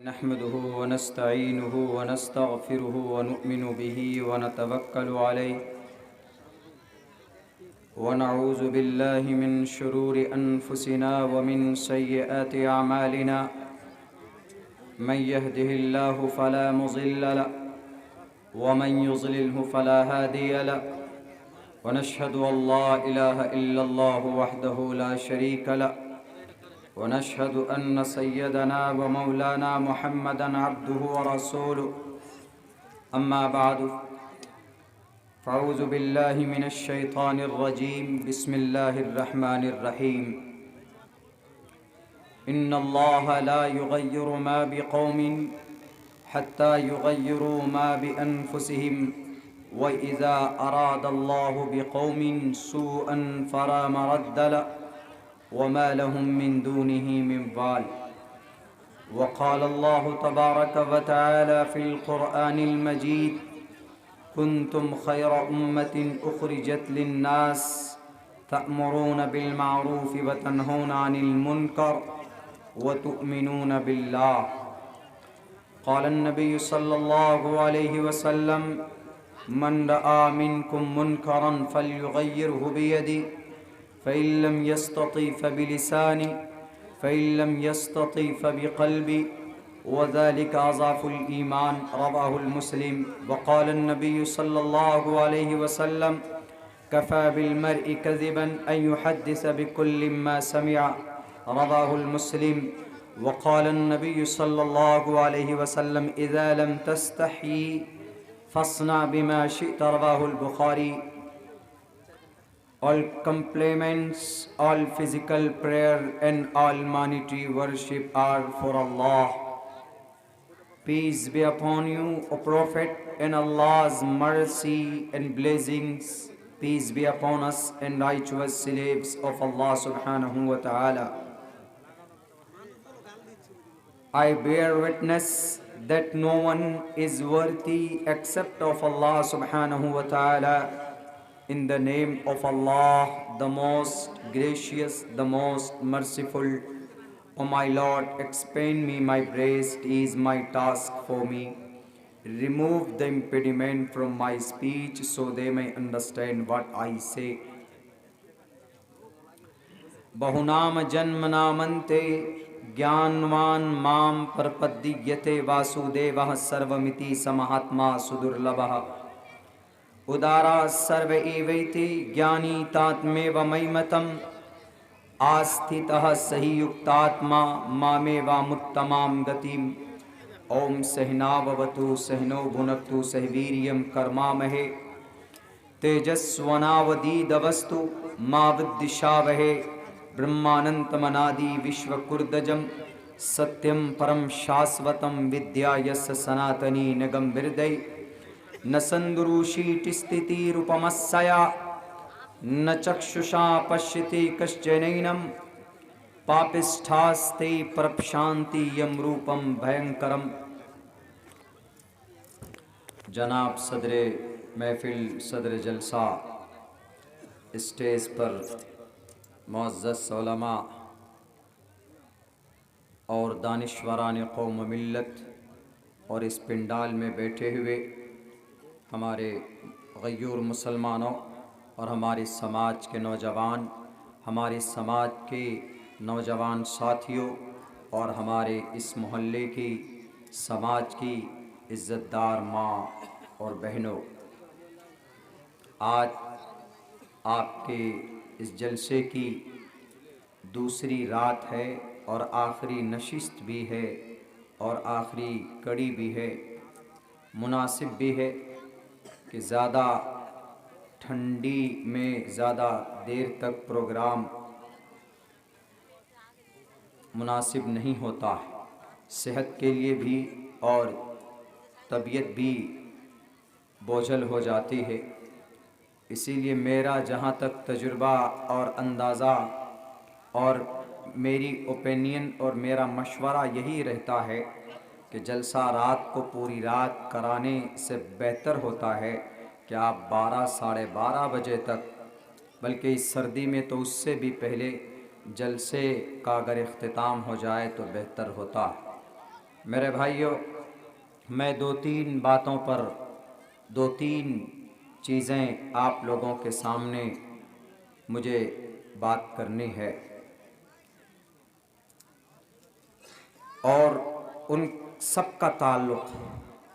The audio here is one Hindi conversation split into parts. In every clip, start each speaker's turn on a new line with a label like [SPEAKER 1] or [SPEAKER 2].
[SPEAKER 1] नहमदुहु व नस्तईनुहु व नस्तगफिरुहु व नुअमिनु बिही व नतवक्कलु अलैहि व नऊज़ु बिल्लाहि मिन शुरूरि अनफुसिना व मिन सय्यिआति अमालिना मन यहदिहिल्लाहु फला मुज़िल्ल लहु व मन युज़लिल्हु फला हादिय लहु व नशहदु अल्ला इलाहा इल्लल्लाहु वहदहु ला शरीक लहु व नशहदु अन्न सय्यदना व मौलाना मुहम्मदन अब्दुहु व रसूलुहु अम्मा बअदु फ़अऊज़ु बिल्लाहि मिनश शैतानिर रजीम बिस्मिल्लाहिर रहमानिर रहीम इन्नल्लाहा ला युग़य्यिरु मा बिक़ौमिन हत्ता युग़य्यिरू मा बिअन्फुसिहिम व इज़ा अरादल्लाहु बिक़ौमिन सूअन फ़ला मरद्द लहु वमा लहुम मिन दूनिही मिन वाल वक़ाल अल्लाहु तबारक व तआला फ़िल क़ुरआनिल मजीद कुन्तुम खैरा उम्मतिन उख़रिजत लिन्नास तअमुरून बिल मारूफ़ व तन्हौना अनिल मुनकर व तुअमिनून बिल्लाह क़ाल अन्नबिय्यु सल्लल्लाहु अलैहि वसल्लम मन रआ मिनकुम मुनकरन फ़ल्युग़य्यिरहु बियदिही फ़इन लम यस्तति फ़बिलिसानी फ़इन लम यस्तति फ़बिक़ल्बी वज़ालिका अज़ाफ़ुल ईमान रवाहुल मुस्लिम वक़ाल अन्नबिय्यु सल्लल्लाहु अलैहि वसल्लम कफ़ा बिलमर्इ कज़िबन अन युहद्दिस बिकुल्लि मा समिअ रवाहुल मुस्लिम वक़ाल अन्नबिय्यु सल्लल्लाहु अलैहि वसल्लम इज़ा लम तस्तही फ़स्ना बिमा शिअत रवाहुल बुख़ारी। All compliments, all physical prayer and all monetary worship are for Allah. Peace be upon you, O Prophet, and Allah's mercy and blessings. Peace be upon us and righteous slaves of Allah subhanahu wa ta'ala. I bear witness that no one is worthy except of Allah subhanahu wa ta'ala. In the name of Allah, the most gracious, the most merciful. O my Lord, expand me my breast is my task for me. Remove the impediment from my speech so they may understand what I say. बहुनाम जन्म नामन्ते ज्ञानवान माम प्रपद्यते वासुदेवः सर्वमिति समहात्मा सुदुर्लभः उदारा सर्व एवैति ज्ञानी तात्मेव मयिमतम् आस्थितः सही युक्तात्मा मामेवामुत्तमां गतिम् ओम सहनाववतु सहनो भुनक्तु सहवीर्यं कर्मामहे तेजस्वनावदीदवस्तु मा विद्विषावहे ब्रह्मानन्तमनादि विश्वकुर्दजं सत्यं परं शाश्वतं विद्या यस्य सनातनी निगम हृदय न सन्दुरुषीटिस्थितिरुपमस्सया न चक्षुषा पश्यति कश्चनैनं पापिष्ठास्ते प्रपशान्ति यं रूपं भयंकरम्। जनाब सदरे महफिल सदर जलसा स्टेज पर मुअज़्ज़ज़ उलमा और दानिश्वरान कौम मिल्लत और इस पिंडाल में बैठे हुए हमारे गयूर मुसलमानों और हमारे समाज के नौजवान, हमारे समाज के नौजवान साथियों और हमारे इस मोहल्ले की समाज की इज़्ज़तदार माँ और बहनों, आज आपके इस जलसे की दूसरी रात है और आखिरी नशिस्त भी है और आखिरी कड़ी भी है। मुनासिब भी है कि ज़्यादा ठंडी में ज़्यादा देर तक प्रोग्राम मुनासिब नहीं होता है, सेहत के लिए भी और तबीयत भी बोझल हो जाती है। इसीलिए मेरा जहाँ तक तजुर्बा और अंदाज़ा और मेरी ओपिनियन और मेरा मशवरा यही रहता है कि जलसा रात को पूरी रात कराने से बेहतर होता है कि आप 12 साढ़े 12 बजे तक, बल्कि इस सर्दी में तो उससे भी पहले जलसे का अगर इख्तिताम हो जाए तो बेहतर होता है। मेरे भाइयों, मैं दो तीन बातों पर दो तीन चीज़ें आप लोगों के सामने मुझे बात करनी है और उन सब का ताल्लुक़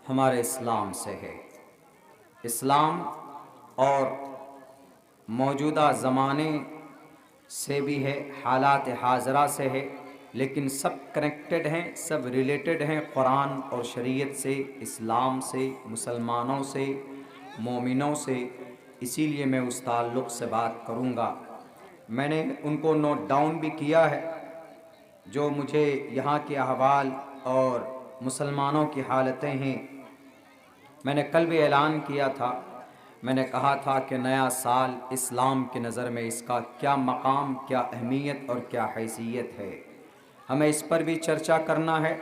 [SPEAKER 1] हमारे इस्लाम से है। इस्लाम और मौजूदा ज़माने से भी है, हालात हाज़रा से है, लेकिन सब कनेक्टेड हैं, सब रिलेटेड हैं कुरान और शरीयत से, इस्लाम से, मुसलमानों से, मोमिनों से। इसीलिए मैं उस ताल्लुक़ से बात करूँगा। मैंने उनको नोट डाउन भी किया है, जो मुझे यहाँ के अहवाल और मुसलमानों की हालतें हैं। मैंने कल भी ऐलान किया था, मैंने कहा था कि नया साल इस्लाम की नज़र में इसका क्या मकाम, क्या अहमियत और क्या हैसियत है, हमें इस पर भी चर्चा करना है।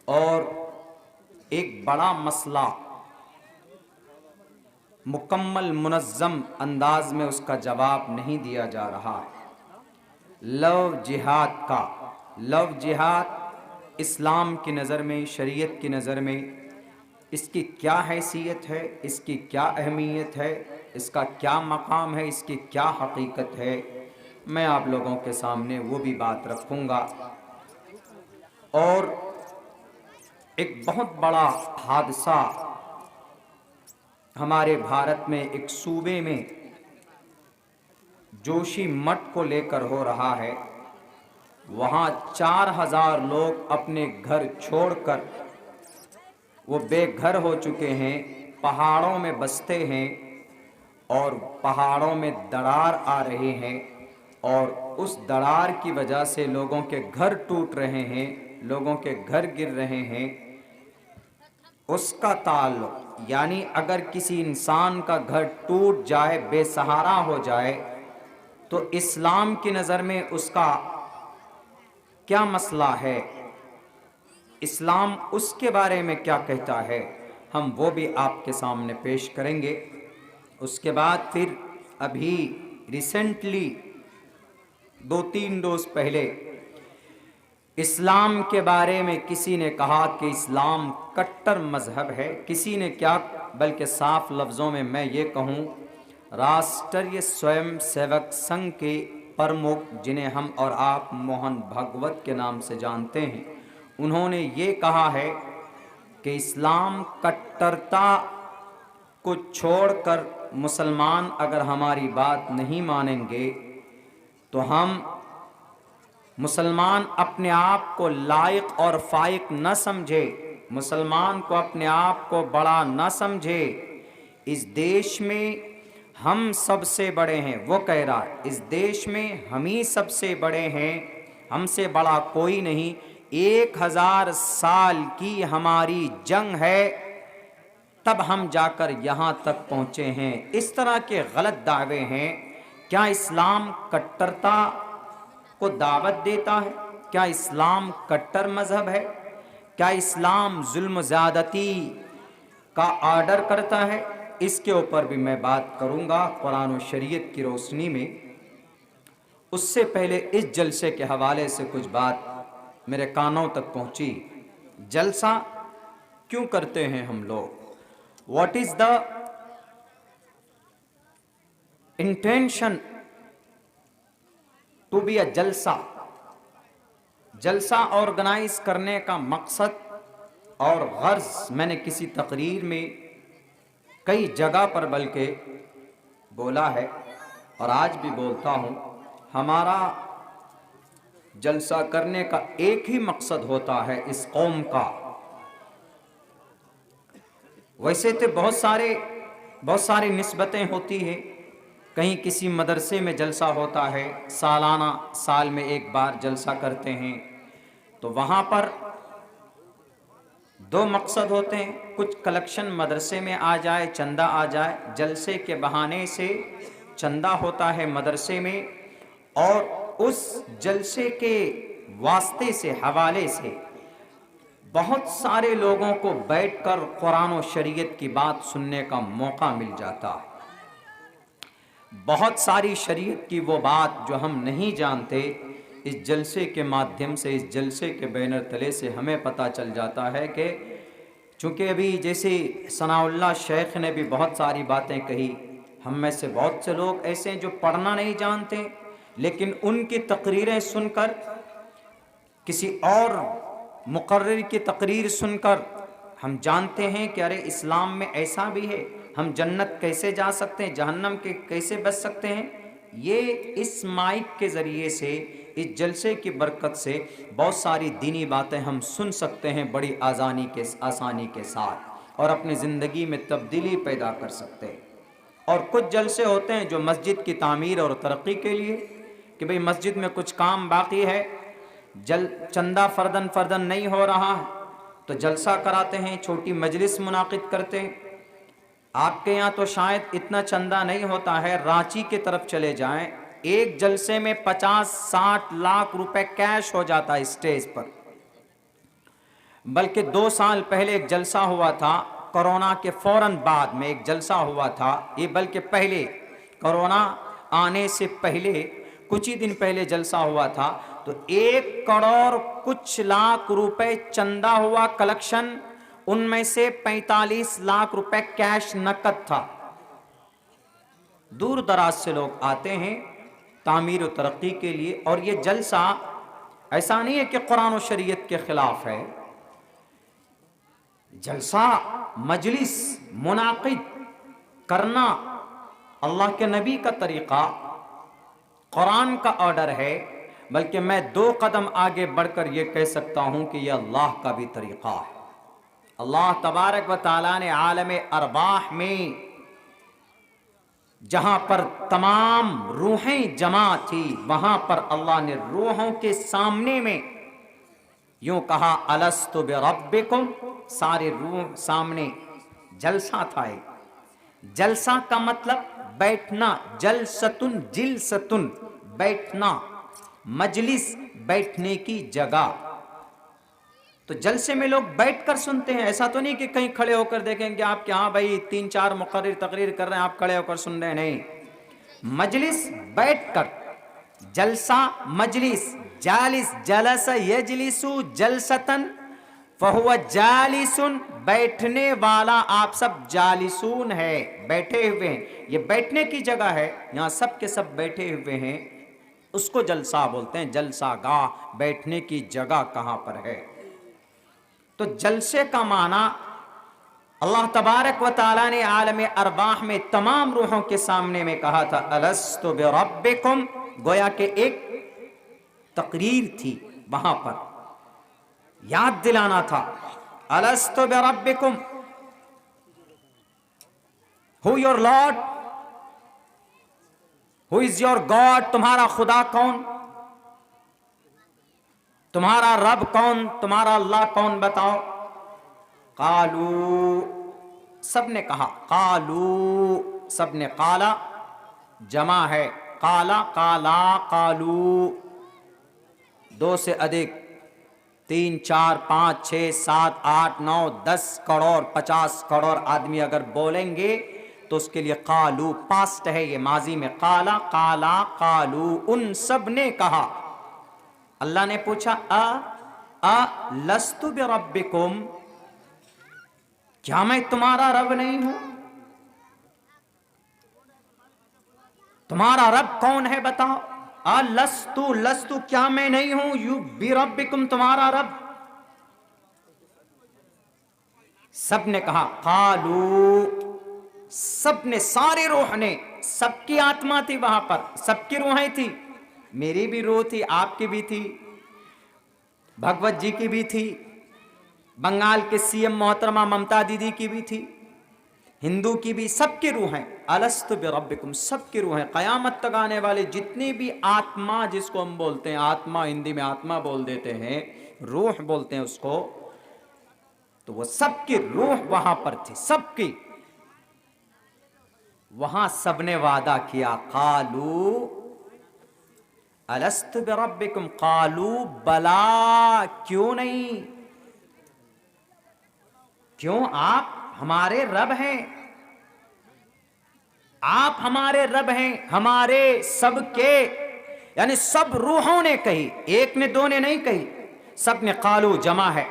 [SPEAKER 1] और एक बड़ा मसला मुकम्मल मुनज़्ज़म अंदाज में उसका जवाब नहीं दिया जा रहा है, लव जिहाद का। लव जिहाद इस्लाम की नज़र में, शरीयत की नज़र में इसकी क्या हैसियत है, इसकी क्या अहमियत है, इसका क्या मकाम है, इसकी क्या हकीकत है, मैं आप लोगों के सामने वो भी बात रखूँगा। और एक बहुत बड़ा हादसा हमारे भारत में एक सूबे में जोशी मठ को लेकर हो रहा है। वहाँ 4000 लोग अपने घर छोड़कर वो बेघर हो चुके हैं, पहाड़ों में बसते हैं और पहाड़ों में दरार आ रहे हैं और उस दरार की वजह से लोगों के घर टूट रहे हैं, लोगों के घर गिर रहे हैं। उसका ताल्लुक़, यानी अगर किसी इंसान का घर टूट जाए, बेसहारा हो जाए, तो इस्लाम की नज़र में उसका क्या मसला है, इस्लाम उसके बारे में क्या कहता है, हम वो भी आपके सामने पेश करेंगे। उसके बाद फिर अभी रिसेंटली 2-3 रोज़ पहले इस्लाम के बारे में किसी ने कहा कि इस्लाम कट्टर मज़हब है। किसी ने क्या, बल्कि साफ लफ्ज़ों में मैं ये कहूँ, राष्ट्रीय स्वयं सेवक संघ के प्रमुख, जिन्हें हम और आप मोहन भागवत के नाम से जानते हैं, उन्होंने ये कहा है कि इस्लाम कट्टरता को छोड़कर मुसलमान अगर हमारी बात नहीं मानेंगे तो हम मुसलमान अपने आप को लायक और फाइक न समझे, मुसलमान को अपने आप को बड़ा न समझे। इस देश में हम सबसे बड़े हैं, वो कह रहा है, इस देश में हम ही सबसे बड़े हैं, हमसे बड़ा कोई नहीं। 1000 साल की हमारी जंग है, तब हम जाकर यहाँ तक पहुँचे हैं। इस तरह के गलत दावे हैं। क्या इस्लाम कट्टरता को दावत देता है? क्या इस्लाम कट्टर मज़हब है? क्या इस्लाम जुल्म ज़्यादती का आर्डर करता है? इसके ऊपर भी मैं बात करूँगा कुरान और शरीयत की रोशनी में। उससे पहले इस जलसे के हवाले से कुछ बात मेरे कानों तक पहुँची। जलसा क्यों करते हैं हम लोग? What is the intention to be a जलसा? जलसा ऑर्गेनाइज करने का मकसद और गर्ज मैंने किसी तकरीर में कई जगह पर बल्कि बोला है और आज भी बोलता हूँ, हमारा जलसा करने का एक ही मकसद होता है इस कौम का। वैसे तो बहुत सारी निस्बतें होती हैं। कहीं किसी मदरसे में जलसा होता है, सालाना, साल में एक बार जलसा करते हैं, तो वहाँ पर 2 मकसद होते हैं। कुछ कलेक्शन मदरसे में आ जाए, चंदा आ जाए, जलसे के बहाने से चंदा होता है मदरसे में, और उस जलसे के वास्ते से, हवाले से बहुत सारे लोगों को बैठकर कुरान और शरीयत की बात सुनने का मौका मिल जाता है। बहुत सारी शरीयत की वो बात जो हम नहीं जानते, इस जलसे के माध्यम से, इस जलसे के बैनर तले से हमें पता चल जाता है कि चूँकि अभी जैसे सनाउल्लाह शेख ने भी बहुत सारी बातें कही, हम में से बहुत से लोग ऐसे हैं जो पढ़ना नहीं जानते, लेकिन उनकी तकरीरें सुनकर, किसी और मुकर्रिर की तकरीर सुनकर हम जानते हैं कि अरे इस्लाम में ऐसा भी है, हम जन्नत कैसे जा सकते हैं, जहन्नम के कैसे बच सकते हैं। ये इस माइक के ज़रिए से, इस जलसे की बरकत से बहुत सारी दीनी बातें हम सुन सकते हैं बड़ी आसानी के साथ, और अपनी ज़िंदगी में तब्दीली पैदा कर सकते हैं। और कुछ जलसे होते हैं जो मस्जिद की तामीर और तरक्की के लिए, कि भाई मस्जिद में कुछ काम बाकी है, चंदा फर्दन नहीं हो रहा है, तो जलसा कराते हैं, छोटी मजलिस मुनाकिद करते हैं। आपके यहाँ तो शायद इतना चंदा नहीं होता है, रांची की तरफ चले जाएं, एक जलसे में 50-60 लाख रुपए कैश हो जाता है स्टेज पर। बल्कि 2 साल पहले एक जलसा हुआ था, कोरोना के फौरन बाद में एक जलसा हुआ था, ये बल्कि पहले कोरोना आने से पहले कुछ ही दिन पहले जलसा हुआ था, तो 1 करोड़ कुछ लाख रुपए चंदा हुआ कलेक्शन, उनमें से 45 लाख रुपए कैश नकद था। दूर दराज से लोग आते हैं तामीर और तरक्की के लिए, और ये जलसा ऐसा नहीं है कि कुरान और शरीयत के खिलाफ है। जलसा मजलिस मुनाकिद करना अल्लाह के नबी का तरीका, कुरान का ऑर्डर है, बल्कि मैं 2 कदम आगे बढ़कर यह कह सकता हूं कि यह अल्लाह का भी तरीका है। अल्लाह तबारक व तआला ने आलम अरवाह में, जहां पर तमाम रूहें जमा थी, वहां पर अल्लाह ने रूहों के सामने में यूं कहा, अलस्तु बिरब्बिकुम, सारे रूह सामने जलसा था। जलसा का मतलब बैठना, जलसतुन जिलसतुन बैठना, मजलिस बैठने की जगह। तो जलसे में लोग बैठकर सुनते हैं, ऐसा तो नहीं कि कहीं खड़े होकर देखेंगे आप कि हाँ भाई 3-4 मुकर्रिर तकरीर कर रहे हैं, आप खड़े होकर सुन रहे हैं, नहीं। मजलिस बैठकर, जलसा मजलिस, जालिस जलस यजलिसु जलसतन फहुवा जालिसुन, बैठने वाला, आप सब जालिसून है, बैठे हुए हैं, ये बैठने की जगह है, यहाँ सब के सब बैठे हुए हैं, उसको जलसा बोलते हैं। जलसा गाह, बैठने की जगह कहां पर है। तो जलसे का माना अल्लाह तबारक व तआला ने आलम अरवाह में तमाम रूहों के सामने में कहा था, अलस्तु बिरब्बिकुम, गोया के एक तकरीर थी, वहां पर याद दिलाना था, अलस्तु बिरब्बिकुम, who your lord, who is your god, तुम्हारा खुदा कौन, तुम्हारा रब कौन, तुम्हारा अल्लाह कौन, बताओ। कालू, सबने कहा, कालू, सबने, काला जमा है, काला, काला, कालू, 2 से अधिक, 3, 4, 5, 6, 7, 8, 9, 10 करोड़ 50 करोड़ आदमी अगर बोलेंगे तो उसके लिए कालू, पास्ट है ये, माजी में काला, काला, कालू, उन सब ने कहा। अल्लाह ने पूछा, आ लस्तु बिरब्बिकुम, क्या मैं तुम्हारा रब नहीं हूं? तुम्हारा रब कौन है बताओ। आ लस्तु, लस्तु क्या मैं नहीं हूं, यू बिरब्बिकुम, तुम्हारा रब। सबने कहा, कालू, सबने, सारे रूह ने, सबकी आत्मा थी वहां पर, सबकी रूहें थी, मेरी भी रूह थी, आपकी भी थी, भगवत जी की भी थी, बंगाल के सीएम मोहतरमा ममता दीदी की भी थी, हिंदू की भी, सबकी रूहें, अलस्तु बिरब्बिकुम, सबकी रूहें, कयामत तक आने वाले जितनी भी आत्मा, जिसको हम बोलते हैं आत्मा, हिंदी में आत्मा बोल देते हैं, रूह बोलते हैं उसको, तो वो सबकी रूह वहां पर थी, सबकी। वहां सबने वादा किया, कालू अलस्तु बिरब्बिकुम, कालू बला, क्यों नहीं, क्यों, आप हमारे रब हैं, आप हमारे रब हैं, हमारे सबके, यानी सब रूहों ने कही, एक ने दो ने नहीं कही, सब ने कालू जमा है,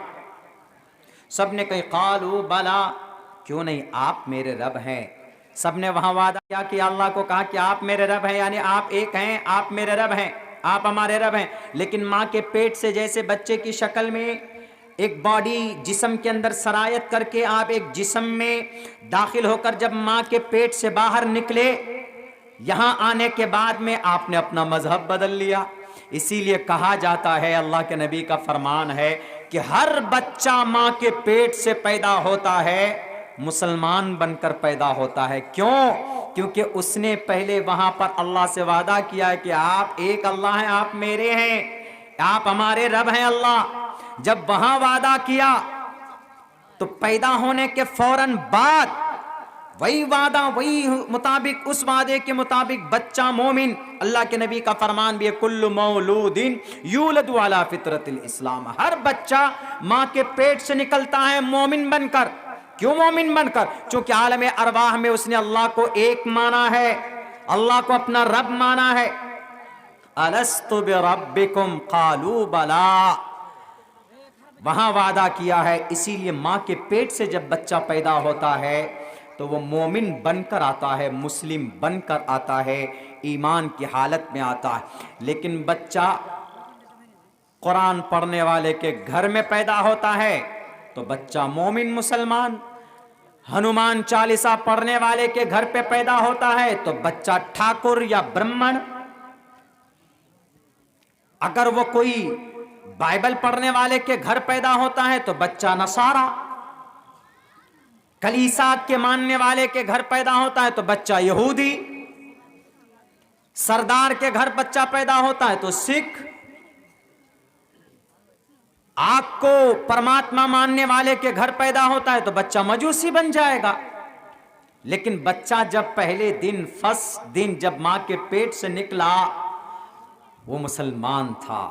[SPEAKER 1] सब ने कही कालू बला, क्यों नहीं, आप मेरे रब हैं। सब ने वहां वादा किया कि अल्लाह को कहा कि आप मेरे रब हैं, यानी आप एक हैं, आप मेरे रब हैं, आप हमारे रब हैं। लेकिन माँ के पेट से जैसे बच्चे की शक्ल में एक बॉडी जिस्म के अंदर सरायत करके आप एक जिस्म में दाखिल होकर जब माँ के पेट से बाहर निकले, यहां आने के बाद में आपने अपना मजहब बदल लिया। इसीलिए कहा जाता है, अल्लाह के नबी का फरमान है कि हर बच्चा माँ के पेट से पैदा होता है मुसलमान बनकर पैदा होता है। क्यों? क्योंकि उसने पहले वहां पर अल्लाह से वादा किया है कि आप एक अल्लाह हैं, आप मेरे हैं, आप हमारे रब हैं अल्लाह। जब वहां वादा किया तो पैदा होने के फौरन बाद वही वादा, वही मुताबिक, उस वादे के मुताबिक बच्चा मोमिन। अल्लाह के नबी का फरमान भी है, कुल्लु मौलूदिन यूलदु अला फितरतिल इस्लाम, हर बच्चा माँ के पेट से निकलता है मोमिन बनकर। क्यों मोमिन बनकर? क्योंकि आलम अरवाह में उसने अल्लाह को एक माना है, अल्लाह को अपना रब माना है। अलस्तु बिरब्बिकुम कालू बला, वहां वादा किया है। इसीलिए माँ के पेट से जब बच्चा पैदा होता है तो वो मोमिन बनकर आता है, मुस्लिम बनकर आता है, ईमान की हालत में आता है। लेकिन बच्चा कुरान पढ़ने वाले के घर में पैदा होता है तो बच्चा मोमिन मुसलमान, हनुमान चालीसा पढ़ने वाले के घर पे पैदा होता है तो बच्चा ठाकुर या ब्राह्मण। अगर वो कोई बाइबल पढ़ने वाले के घर पैदा होता है तो बच्चा नसारा, कलीसा के मानने वाले के घर पैदा होता है तो बच्चा यहूदी, सरदार के घर बच्चा पैदा होता है तो सिख, आग को परमात्मा मानने वाले के घर पैदा होता है तो बच्चा मजूसी बन जाएगा। लेकिन बच्चा जब पहले दिन, फर्स्ट दिन जब मां के पेट से निकला, वो मुसलमान था,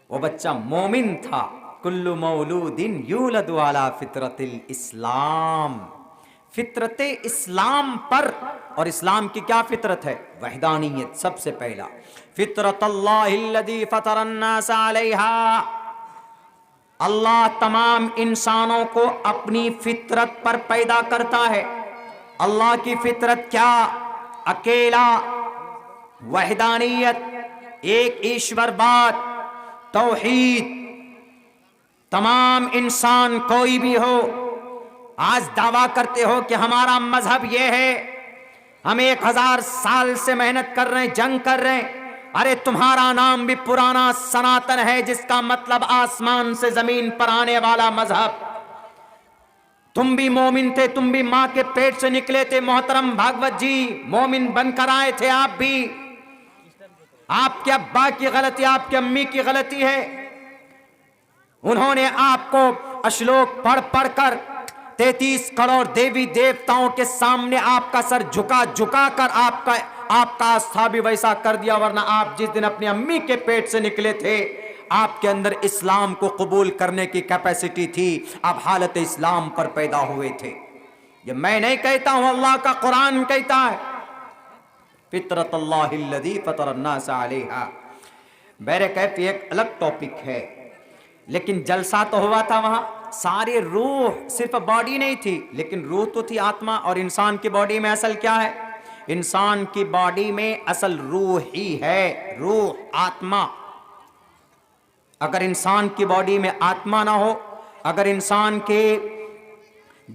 [SPEAKER 1] वो बच्चा मोमिन था। कुल्लु मौलूदिन यूलदु अला फितरतिल इस्लाम, फितरत इस्लाम पर। और इस्लाम की क्या फितरत है? वहदानियत। सबसे पहला फितरतल्लाहिल्लज़ी फतरन्नास अलैहा, अल्लाह तमाम इंसानों को अपनी फितरत पर पैदा करता है। अल्लाह की फितरत क्या? अकेला, वहदानियत, एक ईश्वरवाद, तौहीद। तमाम इंसान कोई भी हो, आज दावा करते हो कि हमारा मजहब यह है, हम 1000 साल से मेहनत कर रहे हैं, जंग कर रहे हैं। अरे तुम्हारा नाम भी पुराना सनातन है, जिसका मतलब आसमान से जमीन पर आने वाला मजहब। तुम भी मोमिन थे, तुम भी मां के पेट से निकले थे मोहतरम भागवत जी, मोमिन बनकर आए थे आप भी। आपके अब्बा की गलती, आपकी अम्मी की गलती है, उन्होंने आपको श्लोक पढ़ पढ़कर 33 करोड़ देवी देवताओं के सामने आपका सर झुका झुका कर आपका आस्था भी वैसा कर दिया। वरना आप जिस दिन अपनी अम्मी के पेट से निकले थे, आपके अंदर इस्लाम को कबूल करने की कैपेसिटी थी, आप हालत इस्लाम पर पैदा हुए थे। ये मैं नहीं कहता हूं, अल्लाह का कुरान कहता है, फितरतल्लाहिल्लज़ी फतरन्नास अलैहा। बैरकैफ एक अलग टॉपिक है, लेकिन जलसा तो हुआ था वहां। सारी रूह, सिर्फ बॉडी नहीं थी, लेकिन रूह तो थी, आत्मा। और इंसान की बॉडी में असल क्या है? इंसान की बॉडी में असल रूह ही है, रूह, आत्मा। अगर इंसान की बॉडी में आत्मा ना हो, अगर इंसान के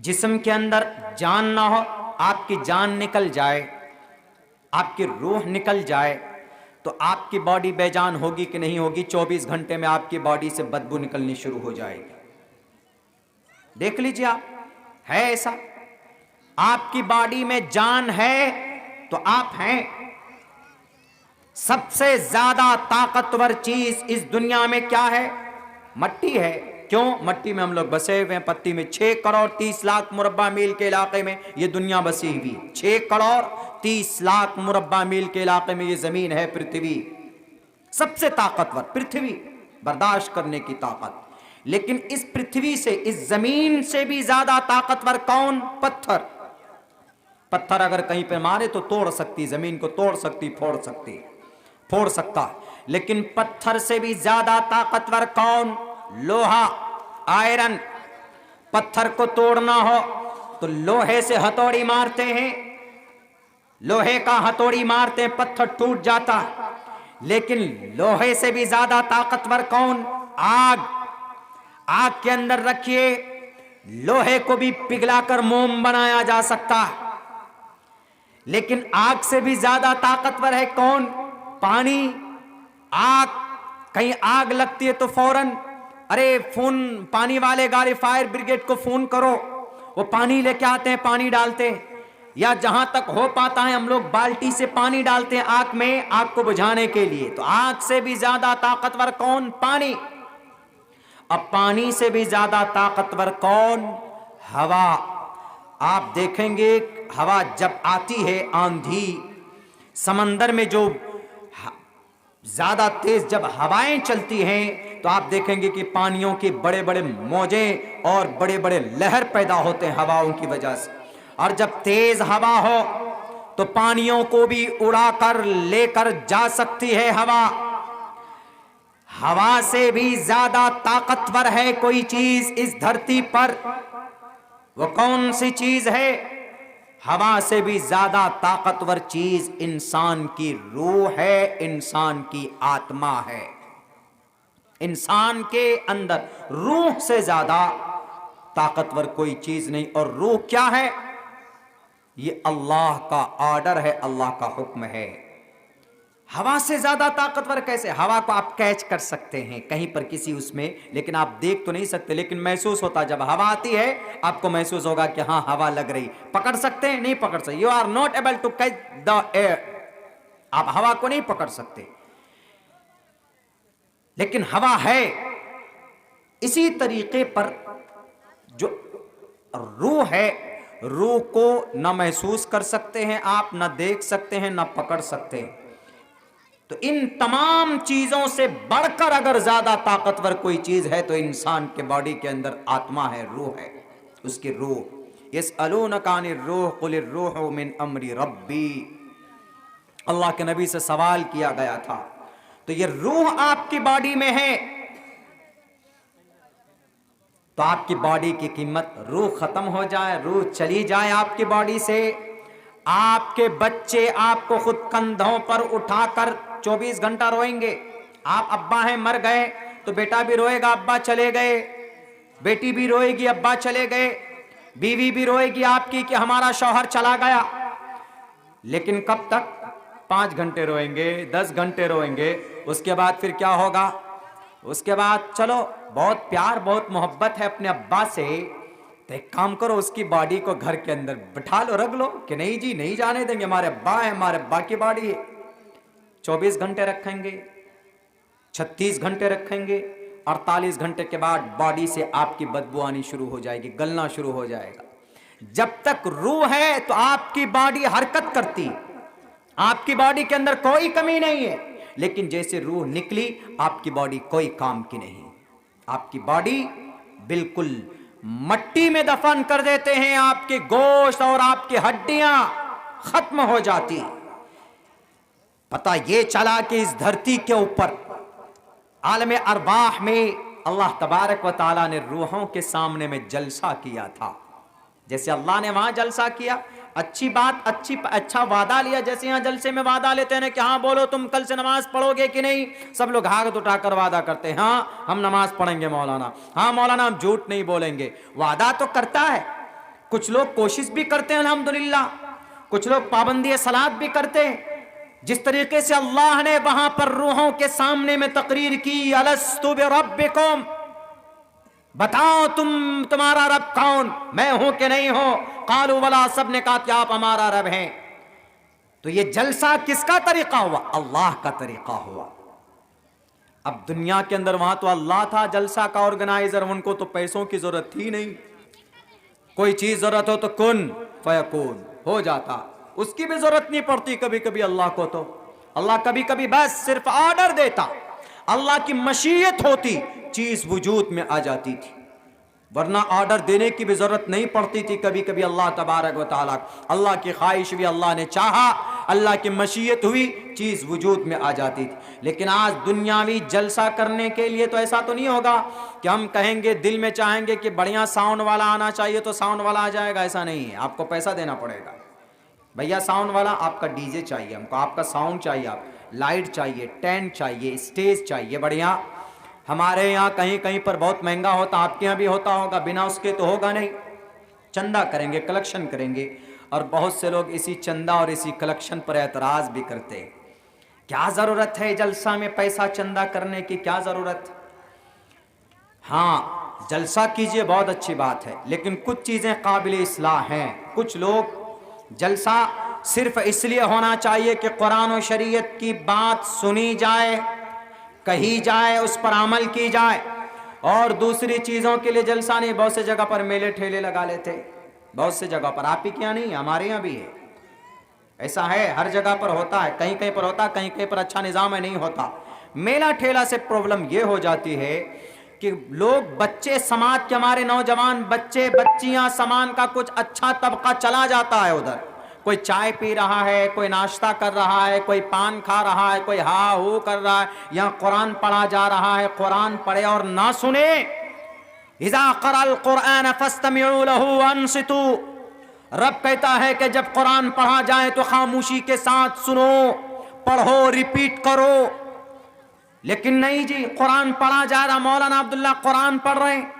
[SPEAKER 1] जिस्म के अंदर जान ना हो, आपकी जान निकल जाए, आपकी रूह निकल जाए, तो आपकी बॉडी बेजान होगी कि नहीं होगी? 24 घंटे में आपकी बॉडी से बदबू निकलनी शुरू हो जाएगी। देख लीजिए आप, है ऐसा। आपकी बॉडी में जान है तो आप हैं। सबसे ज्यादा ताकतवर चीज इस दुनिया में क्या है? मट्टी है। क्यों? मट्टी में हम लोग बसे हुए हैं, पत्ती में। 6 करोड़ 30 लाख मुरब्बा मील के इलाके में ये दुनिया बसी हुई है। 6 करोड़ 30 लाख मुरब्बा मील के इलाके में ये जमीन है, पृथ्वी। सबसे ताकतवर पृथ्वी, बर्दाश्त करने की ताकत। लेकिन इस पृथ्वी से, इस जमीन से भी ज्यादा ताकतवर कौन? पत्थर। पत्थर अगर कहीं पे मारे तो तोड़ सकती, जमीन को तोड़ सकती, फोड़ सकती। फोड़ सकता है, लेकिन पत्थर से भी ज्यादा ताकतवर कौन? लोहा, आयरन। पत्थर को तोड़ना हो तो लोहे से हथौड़ी मारते हैं, लोहे का हथौड़ी मारते हैं, पत्थर टूट जाता है। लेकिन लोहे से भी ज्यादा ताकतवर कौन? आग। आग के अंदर रखिए, लोहे को भी पिघलाकर मोम बनाया जा सकता है। लेकिन आग से भी ज्यादा ताकतवर है कौन? पानी। आग, कहीं आग लगती है तो फौरन अरे फोन, पानी वाले गाड़ी, फायर ब्रिगेड को फोन करो, वो पानी लेके आते हैं, पानी डालते हैं। या जहां तक हो पाता है हम लोग बाल्टी से पानी डालते हैं आग में, आग को बुझाने के लिए। तो आग से भी ज्यादा ताकतवर कौन? पानी। अब पानी से भी ज्यादा ताकतवर कौन? हवा। आप देखेंगे हवा जब आती है, आंधी, समंदर में जो ज्यादा तेज जब हवाएं चलती हैं तो आप देखेंगे कि पानियों के बड़े बड़े मौजे और बड़े बड़े लहर पैदा होते हैं हवाओं की वजह से। और जब तेज हवा हो तो पानियों को भी उड़ाकर लेकर जा सकती है हवा। हवा से भी ज्यादा ताकतवर है कोई चीज इस धरती पर, वो कौन सी चीज है? हवा से भी ज्यादा ताकतवर चीज इंसान की रूह है, इंसान की आत्मा है। इंसान के अंदर रूह से ज्यादा ताकतवर कोई चीज नहीं। और रूह क्या है? ये अल्लाह का ऑर्डर है, अल्लाह का हुक्म है। हवा से ज्यादा ताकतवर कैसे? हवा को आप कैच कर सकते हैं कहीं पर किसी उसमें, लेकिन आप देख तो नहीं सकते, लेकिन महसूस होता। जब हवा आती है आपको महसूस होगा कि हाँ हवा लग रही। पकड़ सकते हैं? नहीं पकड़ सकते। You are not able to catch the air. आप हवा को नहीं पकड़ सकते, लेकिन हवा है। इसी तरीके पर जो रूह है, रूह को न महसूस कर सकते हैं आप, न देख सकते हैं, न पकड़ सकते हैं। तो इन तमाम चीजों से बढ़कर अगर ज्यादा ताकतवर कोई चीज है तो इंसान के बॉडी के अंदर आत्मा है, रूह है, उसकी रूह। यसअलूनका अनिर रूह कुलिर रूहु मिन अम्रि रब्बी। अल्लाह के नबी से सवाल किया गया था। तो ये रूह आपकी बॉडी में है तो आपकी बॉडी की कीमत, रूह खत्म हो जाए, रूह चली जाए आपकी बॉडी से, आपके बच्चे आपको खुद कंधों पर उठाकर 24 घंटा रोएंगे। आप अब्बा हैं, मर गए तो बेटा भी रोएगा अब्बा चले गए, बेटी भी रोएगी अब्बा चले गए, बीवी भी रोएगी आपकी कि हमारा शौहर चला गया। लेकिन कब तक? 5 घंटे रोएंगे, 10 घंटे रोएंगे। उसके बाद फिर क्या होगा? उसके बाद चलो बहुत प्यार बहुत मोहब्बत है अपने अब्बा से, तो एक काम करो, उसकी बॉडी को घर के अंदर बिठा लो, रख लो कि नहीं जी नहीं जाने देंगे, हमारे अब्बा है, हमारे अब्बा की बॉडी है। 24 घंटे रखेंगे, 36 घंटे रखेंगे, 48 घंटे के बाद बॉडी से आपकी बदबू आनी शुरू हो जाएगी, गलना शुरू हो जाएगा। जब तक रूह है तो आपकी बॉडी हरकत करती, आपकी बॉडी के अंदर कोई कमी नहीं है। लेकिन जैसे रूह निकली आपकी बॉडी कोई काम की नहीं, आपकी बॉडी बिल्कुल मट्टी में दफन कर देते हैं, आपके गोश्त और आपकी हड्डियां खत्म हो जाती। पता ये चला कि इस धरती के ऊपर आलम अरवाह में अल्लाह तबारक व ताला ने रूहों के सामने में जलसा किया था। जैसे अल्लाह ने वहां जलसा किया, अच्छी बात, अच्छा वादा लिया। जैसे यहाँ जलसे में वादा लेते हैं कि हाँ बोलो तुम कल से नमाज पढ़ोगे कि नहीं, सब लोग हाथ उठाकर वादा करते हैं, हाँ हम नमाज पढ़ेंगे मौलाना, हाँ मौलाना हम झूठ नहीं बोलेंगे। वादा तो करता है, कुछ लोग कोशिश भी करते हैं अल्हम्दुलिल्लाह, कुछ लोग पाबंदी सलात भी करते हैं। जिस तरीके से अल्लाह ने वहां पर रूहों के सामने में तकरीर की, अलस्तु बिरब्बिकुम, बताओ तुम्हारा रब कौन, मैं हूं कि नहीं हो? कालू वला, सब ने कहा कि आप हमारा रब हैं। तो ये जलसा किसका तरीका हुआ? अल्लाह का तरीका हुआ। अब दुनिया के अंदर वहां तो अल्लाह था जलसा का ऑर्गेनाइजर, उनको तो पैसों की जरूरत थी नहीं, कोई चीज जरूरत हो तो कुन फयकून हो जाता, उसकी भी जरूरत नहीं पड़ती कभी कभी अल्लाह को। तो अल्लाह कभी कभी बस सिर्फ ऑर्डर देता, अल्लाह की मशीयत होती, चीज वजूद में आ जाती थी, वरना ऑर्डर देने की भी जरूरत नहीं पड़ती थी कभी कभी। अल्लाह तबारक व तआला, अल्लाह की ख्वाहिश भी अल्लाह ने चाहा अल्लाह की मशीयत हुई, चीज़ वजूद में आ जाती थी। लेकिन आज दुनियावी जलसा करने के लिए तो ऐसा तो नहीं होगा कि हम कहेंगे, दिल में चाहेंगे कि बढ़िया साउंड वाला आना चाहिए तो साउंड वाला आ जाएगा, ऐसा नहीं है। आपको पैसा देना पड़ेगा। भैया साउंड वाला, आपका डीजे चाहिए हमको, आपका साउंड चाहिए, आप लाइट चाहिए, टेंट चाहिए, स्टेज चाहिए बढ़िया। हमारे यहाँ कहीं कहीं पर बहुत महंगा होता, आपके यहाँ भी होता होगा, बिना उसके तो होगा नहीं। चंदा करेंगे, कलेक्शन करेंगे, और बहुत से लोग इसी चंदा और इसी कलेक्शन पर एतराज भी करते हैं। क्या जरूरत है जलसा में पैसा चंदा करने की, क्या जरूरत? हाँ, जलसा कीजिए, बहुत अच्छी बात है, लेकिन कुछ चीजें काबिल इस्लाह हैं। कुछ लोग जलसा सिर्फ इसलिए होना चाहिए कि कुरान और शरीयत की बात सुनी जाए, कही जाए, उस पर अमल की जाए, और दूसरी चीजों के लिए जलसा नहीं। बहुत से जगह पर मेले ठेले लगा लेते, बहुत से जगह पर, आप ही क्या नहीं, हमारे यहाँ भी है, ऐसा है, हर जगह पर होता है, कहीं कहीं पर होता, कहीं कहीं पर अच्छा निजाम है, नहीं होता। मेला ठेला से प्रॉब्लम यह हो जाती है कि लोग, बच्चे, समाज के हमारे नौजवान बच्चे बच्चियां, सामान का कुछ अच्छा तबका चला जाता है उधर। कोई चाय पी रहा है, कोई नाश्ता कर रहा है, कोई पान खा रहा है, कोई हा हू कर रहा है, यहाँ कुरान पढ़ा जा रहा है, कुरान पढ़े और ना सुने। इज़ा क़रअल क़ुरआन फ़स्तमिऊ लहू वअनसितू, रब कहता है कि जब कुरान पढ़ा जाए तो खामोशी के साथ सुनो, पढ़ो, रिपीट करो। लेकिन नहीं जी, कुरान पढ़ा जा रहा, मौलाना अब्दुल्ला कुरान पढ़ रहे हैं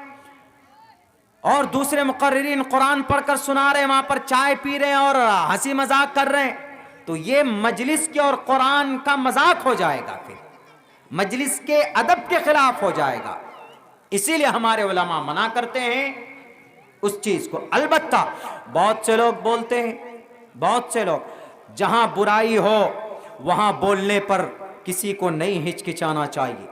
[SPEAKER 1] और दूसरे मुकर्रिरीन कुरान पढ़कर सुना रहे हैं, वहां पर चाय पी रहे हैं और हंसी मजाक कर रहे हैं, तो ये मजलिस के और कुरान का मजाक हो जाएगा, फिर मजलिस के अदब के खिलाफ हो जाएगा। इसीलिए हमारे उलमा मना करते हैं उस चीज को। अलबत्ता बहुत से लोग बोलते हैं, बहुत से लोग, जहां बुराई हो वहां बोलने पर किसी को नहीं हिचकिचाना चाहिए,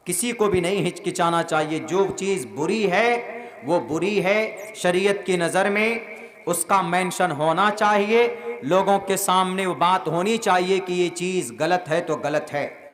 [SPEAKER 1] किसी को भी नहीं हिचकिचाना चाहिए। जो चीज बुरी है वो बुरी है, शरीयत की नजर में उसका मेंशन होना चाहिए, लोगों के सामने वो बात होनी चाहिए कि ये चीज गलत है तो गलत है।